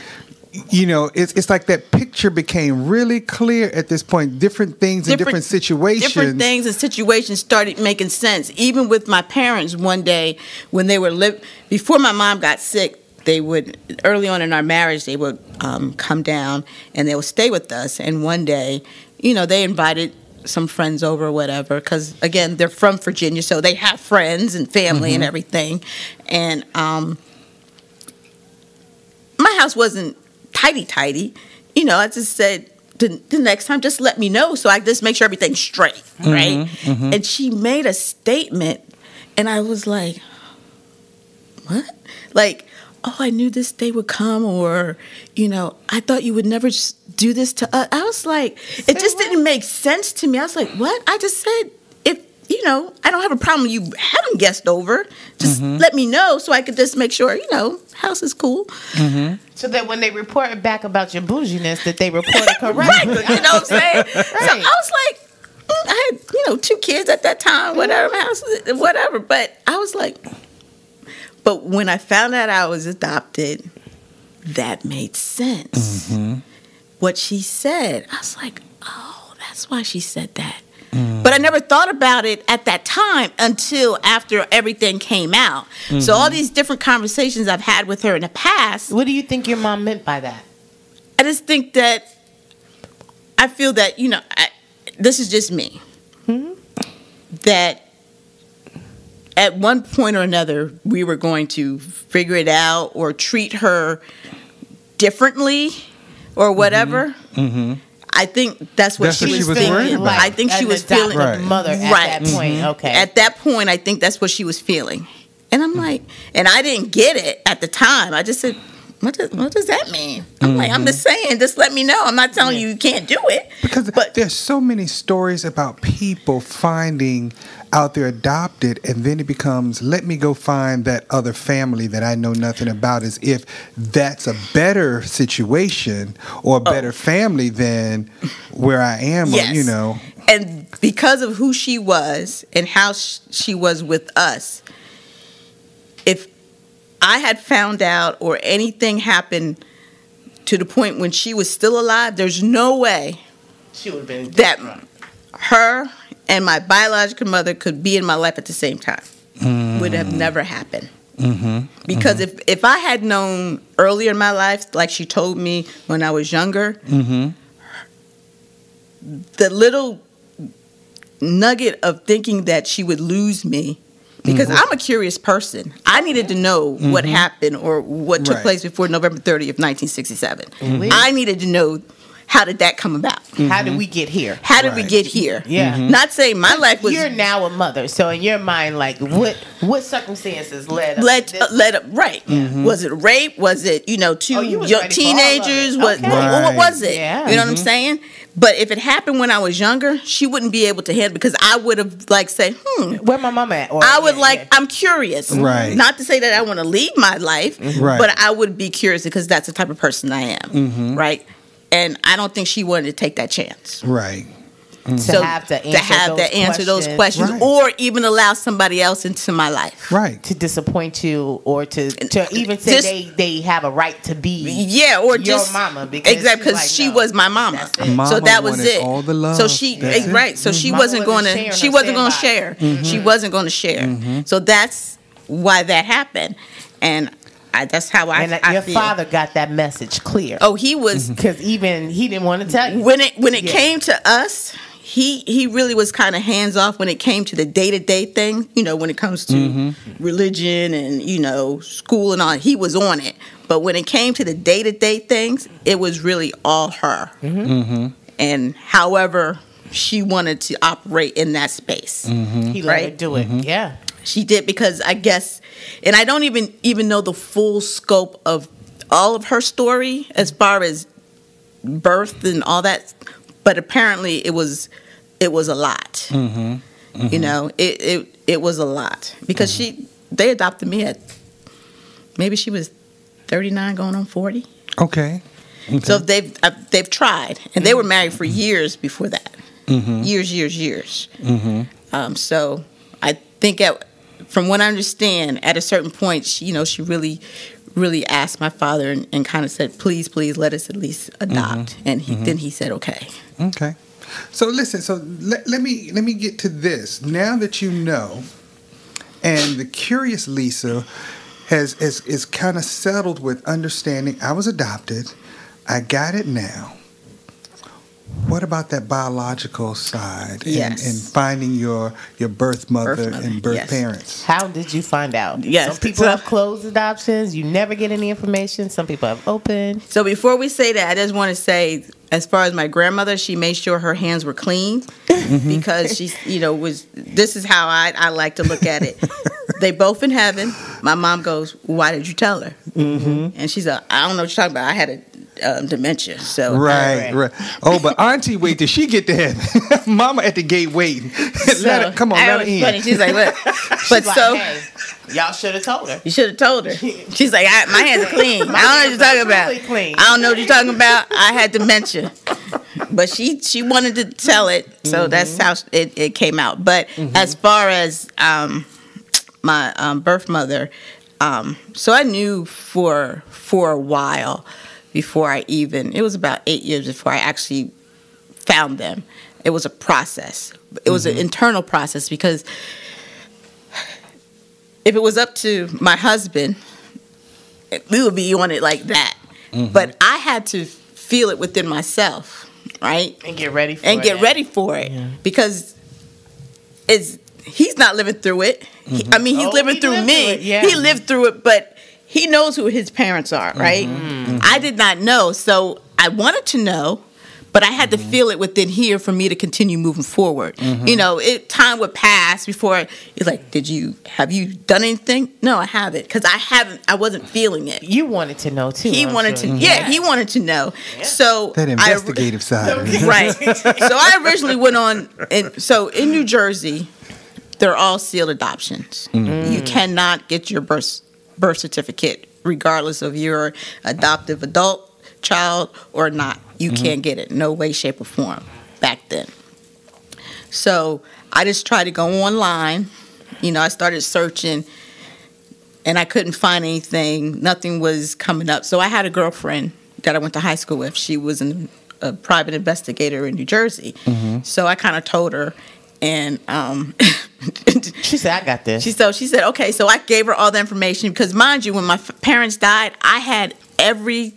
It's like that picture became really clear at this point. Different things and different situations. Different things and situations started making sense. Even with my parents, one day when they were before my mom got sick, they would, early on in our marriage, they would come down and they would stay with us. And one day, they invited some friends over or whatever, because again, they're from Virginia, so they have friends and family and everything. And my house wasn't tidy. I just said, the next time, just let me know so I just make sure everything's straight, right? And she made a statement, and I was like, what? Like, "Oh, I knew this day would come," or, "I thought you would never do this to us." I was like, it just didn't make sense to me. I was like, what? I just said, if, I don't have a problem with you having guests over. Just let me know so I could just make sure, house is cool. So that when they report back about your bouginess, that they reported correctly. Right, you know what I'm saying? So I was like, I had, 2 kids at that time, whatever. But I was like, but when I found out I was adopted, that made sense. What she said, I was like, oh, that's why she said that. But I never thought about it at that time until after everything came out. So all these different conversations I've had with her in the past. What do you think your mom meant by that? I just think that I feel that, this is just me. That at one point or another, we were going to figure it out or treat her differently or whatever. I think that's what she was worried feeling. about. I think she was feeling. Right. Mother at Right. that point. Okay. At that point, I think that's what she was feeling. And I'm like, and I didn't get it at the time. I just said, what does that mean? I'm like, I'm just saying, just let me know. I'm not telling you can't do it. Because there's so many stories about people finding out they're adopted, and then it becomes, let me go find that other family that I know nothing about, as if that's a better situation or a better family than where I am. Yes. Or, And because of who she was and how she was with us, if I had found out or anything happened to the point when she was still alive, there's no way she would have been that her and my biological mother could be in my life at the same time. would have never happened. Because if I had known earlier in my life, like she told me when I was younger, the little nugget of thinking that she would lose me, because I'm a curious person. I needed to know what happened or what took place before November 30th, 1967. I needed to know, how did that come about? How did we get here? How did we get here? Yeah. Not saying my life was... You're now a mother, so in your mind, like, what circumstances led up to this? led up, right. Was it rape? Was it, two you was young ready for all of teenagers? it. What, Okay. what was it? Yeah. You know what I'm saying? But if it happened when I was younger, she wouldn't be able to handle, because I would have said, Where my mama at? Or, I would I'm curious. Right. Not to say that I want to leave my life, Right. but I would be curious because that's the type of person I am. Right. And I don't think she wanted to take that chance. Right. to have to answer those questions, Right. or even allow somebody else into my life. Right. to disappoint you, or to even say they have a right to be or your just mama, because she was my mama. That's it. Mama So that was wanted it. all the love. So she That's it. right. So she Mama wasn't going wasn't to. sharing She her wasn't going to standby. share. She wasn't going to share. So that's why that happened, and that's how I. And I your feel. father got that message clear. Oh, he was Because even he didn't want to tell you. when it came to us. He really was kind of hands off when it came to the day-to-day thing, when it comes to religion and, school and all. He was on it. But when it came to the day-to-day things, it was really all her. And however she wanted to operate in that space. He let her do it. Yeah. She did, because I guess, and I don't even know the full scope of all of her story as far as birth and all that, but apparently it was a lot. It was a lot, because they adopted me at, maybe she was 39 going on 40. Okay. So they've tried, and they were married for years before that. Years. So I think from what I understand, at a certain point, she really asked my father and kind of said, please let us at least adopt. And then he said, okay. Okay. So listen, let me get to this. Now that you know, and the curious Lisa is kind of settled with understanding I was adopted, I got it now. What about that biological side? Yes. And finding your birth mother and birth yes. parents? How did you find out? Yes. Some people have closed adoptions. You never get any information. Some people have open. So before we say that, I just want to say, as far as my grandmother, she made sure her hands were clean, because she, this is how I like to look at it. They both in heaven. My mom goes, why did you tell her? And she said, I don't know what you're talking about. I had a dementia. So Right. Oh, but Auntie, wait till she get to heaven. Mama at the gate waiting. Let her in. Funny. She's like, look. But She's so like, hey, y'all should have told her. you should have told her. She's like, my hands are clean. I don't know what you're talking about. Truly clean. I don't know what you're talking about. I had dementia. But she wanted to tell it, so that's how it came out. But as far as my birth mother, so I knew for a while before it was about 8 years before I actually found them. It was a process. It was an internal process, because if it was up to my husband, we would be on it like that. But I had to feel it within myself, right? And get ready for it. Yeah. Because he's not living through it. He's living through me. Yeah. He lived through it, but he knows who his parents are, right? I did not know, so I wanted to know, but I had to feel it within here for me to continue moving forward. Time would pass before it's like, have you done anything? No, I haven't, because I wasn't feeling it. You wanted to know too. He wanted to know. Yeah. So That investigative side. Right. So I originally went on, and so in New Jersey, they're all sealed adoptions. You cannot get your birth certificate regardless of your adoptive adult child or not. You can't get it, no way, shape, or form back then. So I just tried to go online. I started searching, and I couldn't find anything. Nothing was coming up. So I had a girlfriend that I went to high school with. She was a private investigator in New Jersey. So I kind of told her, and She said, I got this. She said, okay. So I gave her all the information because, mind you, when my parents died, I had every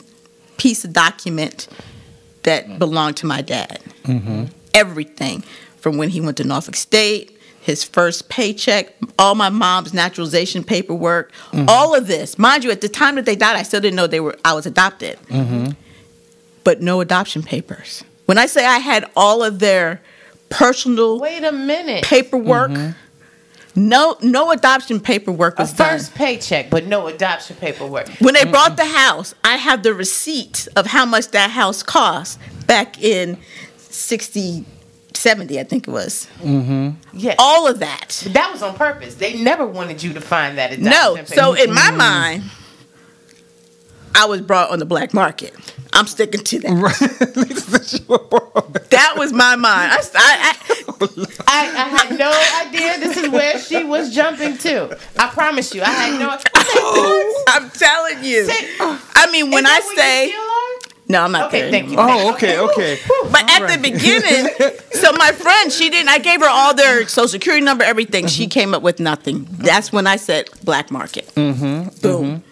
piece of document that belonged to my dad. Everything from when he went to Norfolk State, his first paycheck, all my mom's naturalization paperwork, all of this. Mind you, at the time that they died, I still didn't know I was adopted. But no adoption papers. When I say I had all of their personal Wait a minute. paperwork, no adoption paperwork was done. First paycheck, but no adoption paperwork. When they bought the house, I have the receipt of how much that house cost back in 60, 70, I think it was. Yes. All of that. That was on purpose. They never wanted you to find that adoption No. paper. So in my mind, I was brought on the black market. I'm sticking to that. That was my mind. I had no idea this is where she was jumping to. I promise you, I had no. I'm telling you. I mean, when I say. No, I'm not Okay, there. thank you. Oh, okay. But at the beginning, so my friend, I gave her all their social security number, everything. She came up with nothing. That's when I said black market. Boom.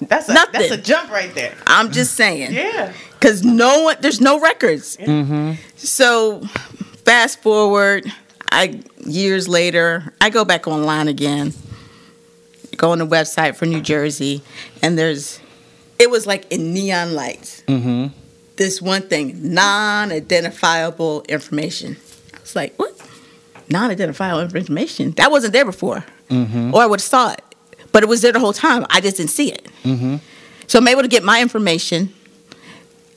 That's Nothing. That's a jump right there. I'm just saying. Yeah. Because there's no records. So fast forward, years later, I go back online again, go on the website for New Jersey, and it was like in neon lights. This one thing, non-identifiable information. I was like, what? Non-identifiable information? That wasn't there before. Or I would have saw it. But it was there the whole time. I just didn't see it. So I'm able to get my information,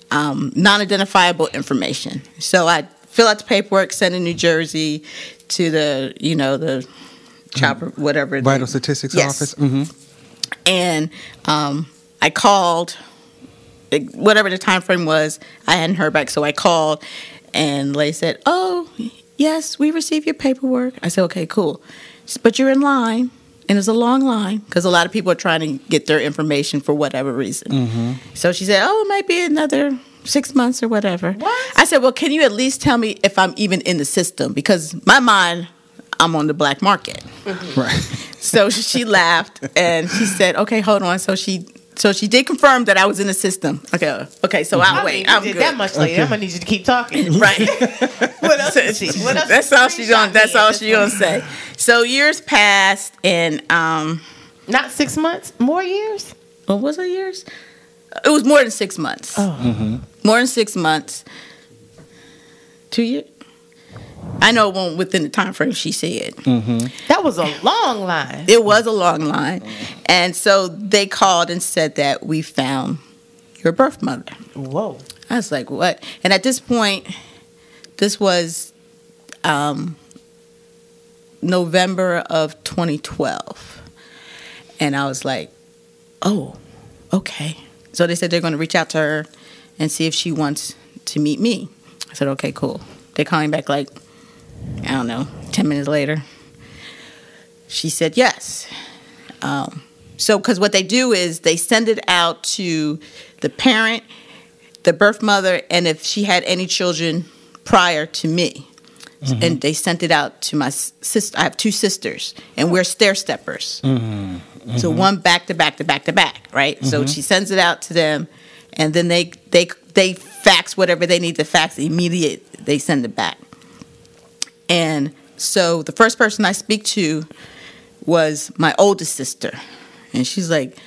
non-identifiable information. So I fill out the paperwork, send in New Jersey to the chopper, whatever. Vital Statistics Office. And I called, whatever the time frame was, I hadn't heard back. So I called, and they said, oh, yes, we received your paperwork. I said, okay, cool. But you're in line. And it's a long line because a lot of people are trying to get their information for whatever reason. So she said, oh, it might be another 6 months or whatever. What? I said, well, can you at least tell me if I'm even in the system? Because my mind, I'm on the black market. Right. So she laughed and she said, okay, hold on. So she did confirm that I was in the system. Okay, so I'll wait. I'm did good. that much later. I'm gonna need you to keep talking. Right. What else is she? What else? That's all she's gonna say. So years passed, and not 6 months, more years. what was it, years? It was more than 6 months. More than 6 months. 2 years. I know it won't within the time frame she said. That was a long line. It was a long line, and so they called and said that we found your birth mother. Whoa. I was like, what? And at this point, this was November of 2012. And I was like, oh, okay. So they said they're going to reach out to her and see if she wants to meet me. I said, okay, cool. They called me back like, I don't know, 10 minutes later. She said yes. So, because what they do is they send it out to the parent, the birth mother, and if she had any children prior to me. And they sent it out to my sister. I have two sisters, and we're stair-steppers. So one back to back to back to back, right? So she sends it out to them, and then they fax whatever they need to fax immediately. They send it back. And so the first person I speak to was my oldest sister. And she's like,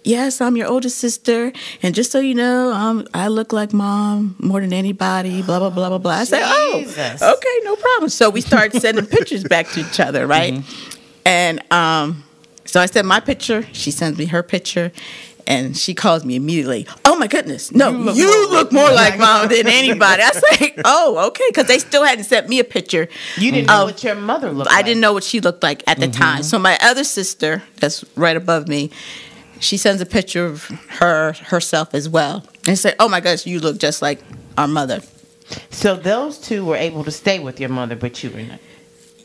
yes, I'm your oldest sister. And just so you know, I look like mom more than anybody, blah, blah, blah, blah, blah. I said, Jesus. oh, okay, no problem. So we started sending pictures back to each other, right? And so I sent my picture. She sends me her picture. And she calls me immediately. Oh, my goodness. No, you look more like mom than anybody. I was like, oh, okay. Because they still hadn't sent me a picture. You didn't know what your mother looked like. I didn't know what she looked like at the time. So my other sister, that's right above me, she sends a picture of herself as well. And say, oh, my gosh, you look just like our mother. So those two were able to stay with your mother, but you were not.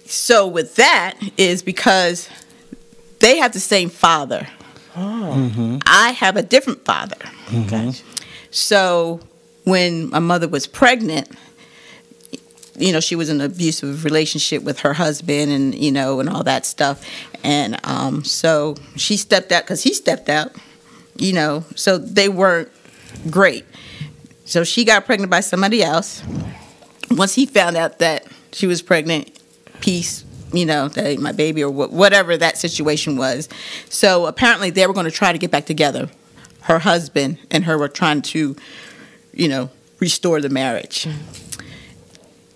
So with that is because they have the same father. Oh. I have a different father. Gotcha. So when my mother was pregnant, she was in an abusive relationship with her husband, and and all that stuff. And so she stepped out because he stepped out. So they weren't great. So she got pregnant by somebody else. Once he found out that she was pregnant, peace. That my baby or whatever that situation was. So apparently they were going to try to get back together. Her husband and her were trying to, restore the marriage.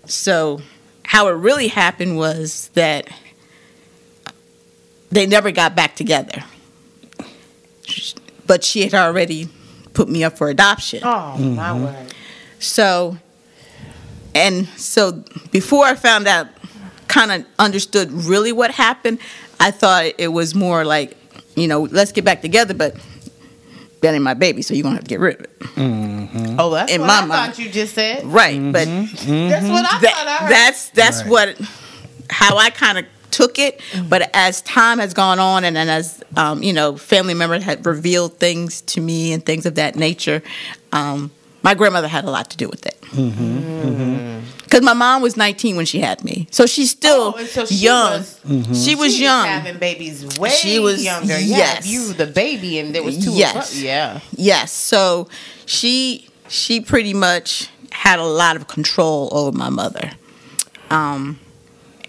So how it really happened was that they never got back together. But she had already put me up for adoption. Oh, my word. So before I found out, kind of understood really what happened, I thought it was more like, let's get back together, but that ain't my baby, so you're going to have to get rid of it. Mm-hmm. Oh, that's what I thought you just said. Right, but that's what I thought I heard. That's right. How I kind of took it. But as time has gone on, and then as, family members had revealed things to me and things of that nature, my grandmother had a lot to do with it. Because my mom was 19 when she had me, so she's still young. She was young, having babies way younger. Yes, you were the baby, and there was two. Yes, yes. So she pretty much had a lot of control over my mother. And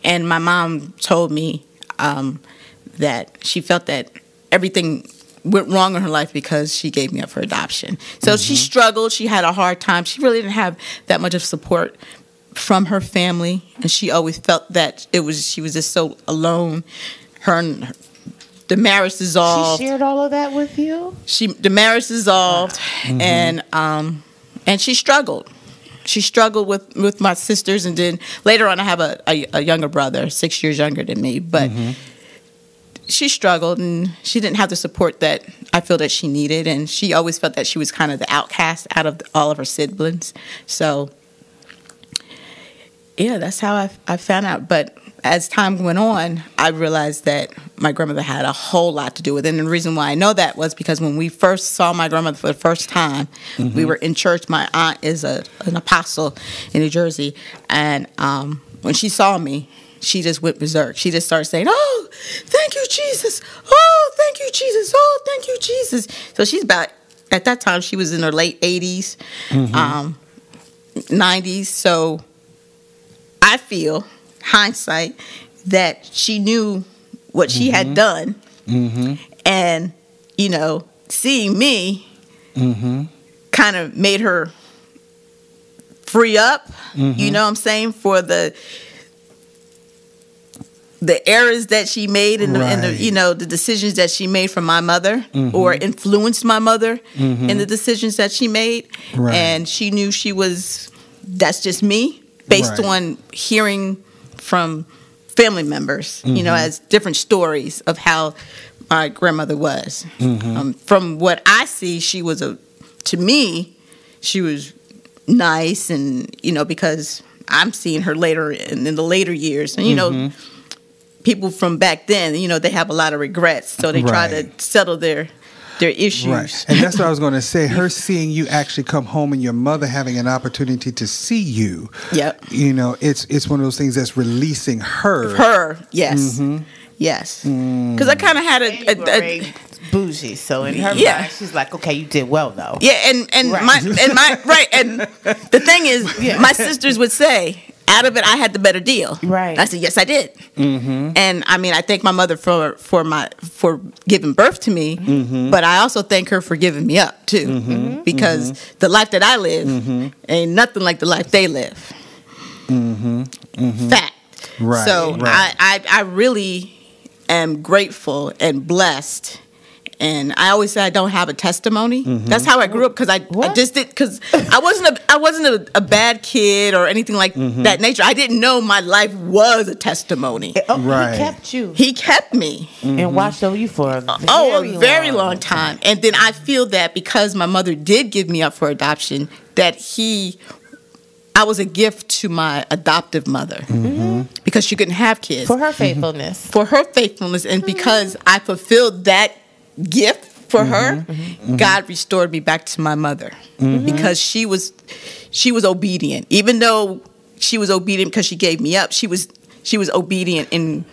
my mom told me that she felt that everything went wrong in her life because she gave me up for adoption. So she struggled. She had a hard time. She really didn't have that much of support from her family, and she always felt that she was just so alone. The marriage dissolved. She shared all of that with you? The marriage dissolved, and she struggled. She struggled with my sisters, and then later on I have a younger brother, 6 years younger than me, but she struggled, and she didn't have the support that I feel that she needed, and she always felt that she was kind of the outcast out of all of her siblings. So, yeah, that's how I found out. But as time went on, I realized that my grandmother had a whole lot to do with it. And the reason why I know that was because when we first saw my grandmother for the first time, we were in church. My aunt is an apostle in New Jersey, and when she saw me, she just went berserk. She just started saying, "Oh, thank you, Jesus. Oh, thank you, Jesus. Oh, thank you, Jesus." So she's at that time, she was in her late 80s, 90s. So I feel, hindsight, that she knew what she had done. And, seeing me kind of made her free up, you know what I'm saying, for the errors that she made and the decisions that she made from my mother or influenced my mother in the decisions that she made. And she knew that's just me based on hearing from family members, as different stories of how my grandmother was. From what I see, she was to me, she was nice, and, because I'm seeing her later in the later years, and, people from back then, they have a lot of regrets, so they try to settle their issues. Right. And that's what I was going to say. Her seeing you actually come home and your mother having an opportunity to see you. Yep. It's one of those things that's releasing her. Her, yes. Yes. Because I kind of had a bougie, so in her mind, she's like, "Okay, you did well, though." Yeah, and the thing is, my sisters would say, out of it, I had the better deal. Right. I said, yes, I did. And I thank my mother for giving birth to me, but I also thank her for giving me up too, because the life that I live ain't nothing like the life they live. Fact. Right. So I really am grateful and blessed. And I always say I don't have a testimony. That's how I grew up, because I just did, because I wasn't a bad kid or anything like that nature. I didn't know my life was a testimony. He kept you. He kept me and watched over you for a very long time. And then I feel that because my mother did give me up for adoption, that I was a gift to my adoptive mother because she couldn't have kids. For her faithfulness. And because I fulfilled that gift for her, God restored me back to my mother because she was obedient, even though she was obedient because she gave me up. She was obedient in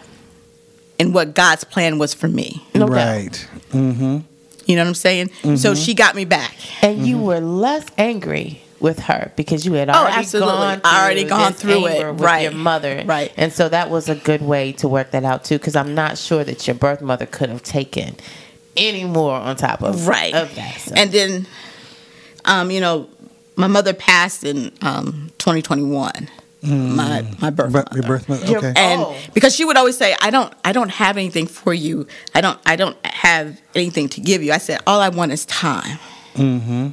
what God's plan was for me. Right. Mm-hmm. You know what I'm saying? Mm-hmm. So she got me back. And you were less angry with her because you had already gone through it with your mother. Right. And so that was a good way to work that out too, because I'm not sure that your birth mother could have taken any more on top of that. So. And then, my mother passed in 2021. My birth mother. Your birth mother. Okay. And because she would always say, I don't have anything for you. I don't have anything to give you. I said, all I want is time. Mm-hmm.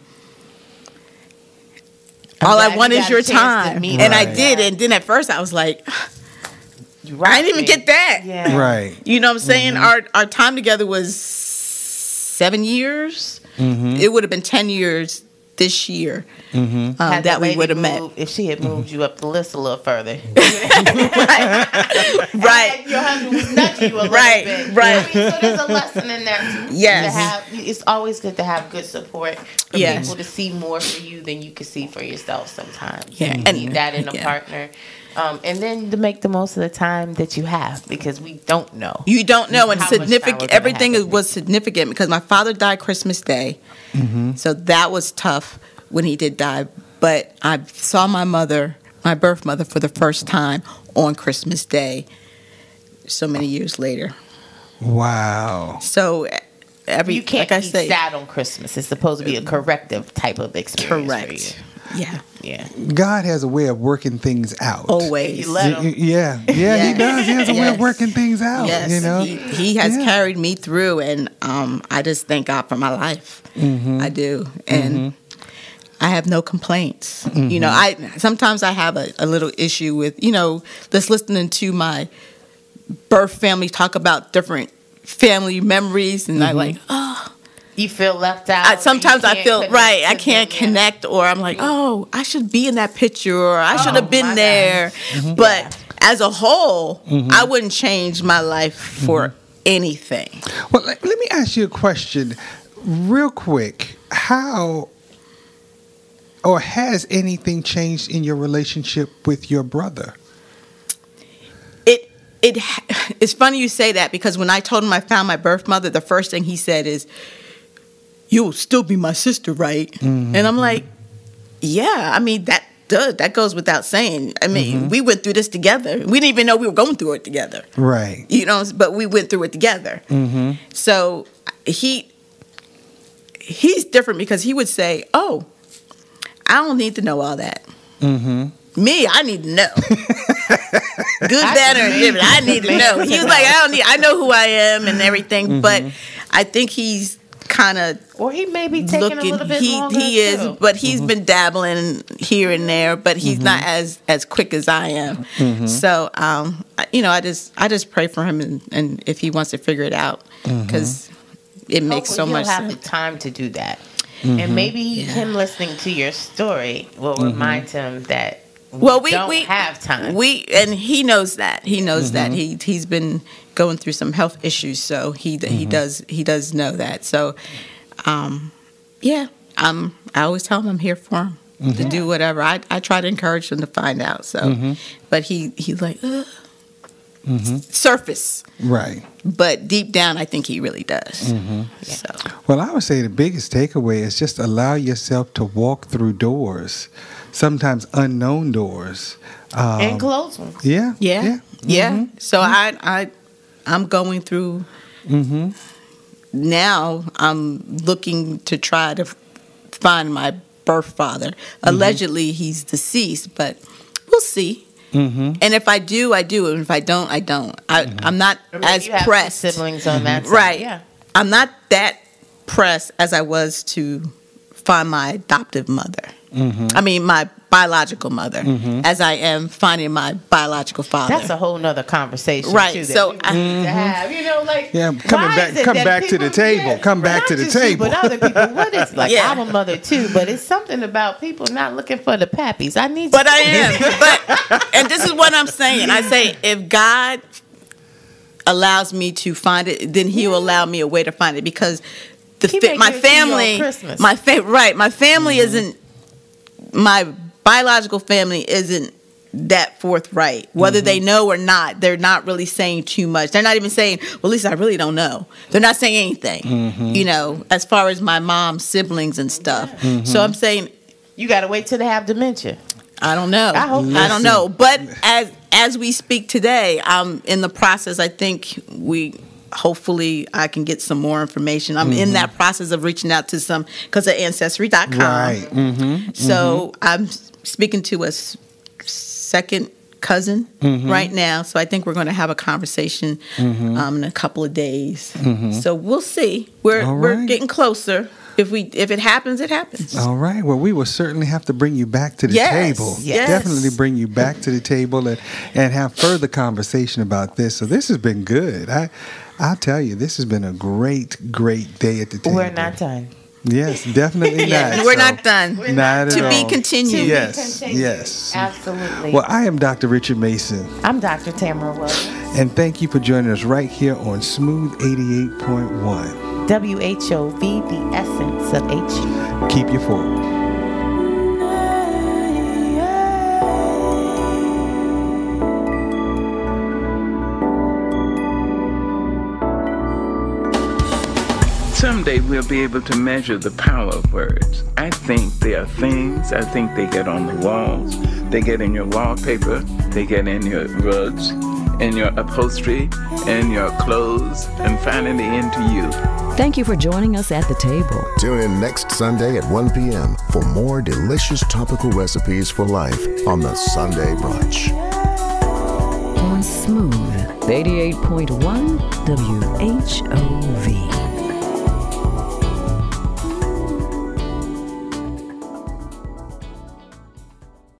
All I want is your time. And I did. Yeah. And then at first I was like, I didn't even get that. Yeah. Right. You know what I'm saying? Our time together was 7 years. Mm-hmm. It would have been 10 years this year that we would have met. If she had moved you up the list a little further. Right. Your husband was nudging you a little bit. Right. So there's a lesson in there too. Yes. It's always good to have good support from people to see more for you than you can see for yourself sometimes. Yeah. You need that in a partner. And then to make the most of the time that you have, because we don't know. You don't know. And significant. Everything was significant because my father died Christmas Day. Mm-hmm. So that was tough when he did die. But I saw my birth mother, for the first time on Christmas Day so many years later. Wow. So you can't like I be say, sad on Christmas. It's supposed to be a corrective type of experience. Correct. For you. Yeah. God has a way of working things out. Always. You let him. Yeah, he does. He has a way of working things out. Yes. You know, he has carried me through, and I just thank God for my life. Mm-hmm. I do, and I have no complaints. Mm-hmm. You know, sometimes I have a little issue with just listening to my birth family talk about different family memories, and I like, you feel left out. Sometimes I feel I can't connect, or I'm like, I should be in that picture, or I should have been there. Mm-hmm. But as a whole, I wouldn't change my life for anything. Well, let me ask you a question real quick. How or has anything changed in your relationship with your brother? It's funny you say that, because when I told him I found my birth mother, the first thing he said is, "You'll still be my sister, right?" Mm-hmm. And I'm like, "Yeah, I mean that goes without saying. I mean, we went through this together. We didn't even know we were going through it together, right? But we went through it together. Mm-hmm. So he's different, because he would say, "Oh, I don't need to know all that." Mm-hmm. Me, I need to know. Good, bad, or indifferent. I need to know. He was like, I know who I am and everything, but I think he's kind of, or he may be taking a little bit longer. He is, too. But he's been dabbling here and there, but he's not as quick as I am. So, I just pray for him, and if he wants to figure it out, because it makes so much sense. He'll have the time to do that, and maybe him listening to your story will remind him that. We don't have time. And he knows that. He knows that he's been going through some health issues, so he does know that. So, I always tell him I'm here for him to do whatever. I try to encourage him to find out. So, but he's like, surface, right? But deep down, I think he really does. So, well, I would say the biggest takeaway is just allow yourself to walk through doors. Sometimes unknown doors, and close ones. Yeah. So I'm going through. Now I'm looking to try to find my birth father. Allegedly, he's deceased, but we'll see. And if I do, I do. And if I don't, I don't. I'm not as pressed. Siblings on that side. Right. Yeah. I'm not that pressed as I was to find my adoptive mother. I mean, my biological mother, as I am finding my biological father. That's a whole nother conversation, right? Too, So I need to have, come back to the table. Come back to the table. But other people, what is I'm a mother too, but it's something about people not looking for the pappies. I need, but I am. And this is what I'm saying. I say, if God allows me to find it, then He will allow me a way to find it, because my family, my family isn't. My biological family isn't that forthright. Whether they know or not, they're not really saying too much. They're not even saying, well, Lisa, I really don't know. They're not saying anything, you know, as far as my mom's siblings and stuff. So I'm saying, You got to wait till they have dementia. I don't know. I hope I don't know. But as we speak today, I'm in the process. I think hopefully I can get some more information. I'm in that process of reaching out to some, because of Ancestry.com. Right. So I'm speaking to a second cousin right now. So I think we're going to have a conversation in a couple of days. So we'll see. We're getting closer. If it happens, it happens. All right. Well, we will certainly have to bring you back to the table. Yes. Definitely bring you back to the table and have further conversation about this. So this has been good. I'll tell you, this has been a great day at the table. We're not done. Yes, definitely not. We're not done. Not at To be all. continued. Yes. Absolutely. Well, I am Dr. Richard Mason. I'm Dr. Tamara Williams. And thank you for joining us right here on Smooth 88.1. WHOV, the essence of HU. Keep you forward. Someday we'll be able to measure the power of words. I think they are things. I think they get on the walls. They get in your wallpaper. They get in your rugs, in your upholstery, in your clothes, and finally into you. Thank you for joining us at the table. Tune in next Sunday at 1 p.m. for more delicious topical recipes for life on the Sunday Brunch. On Smooth 88.1 WHOV.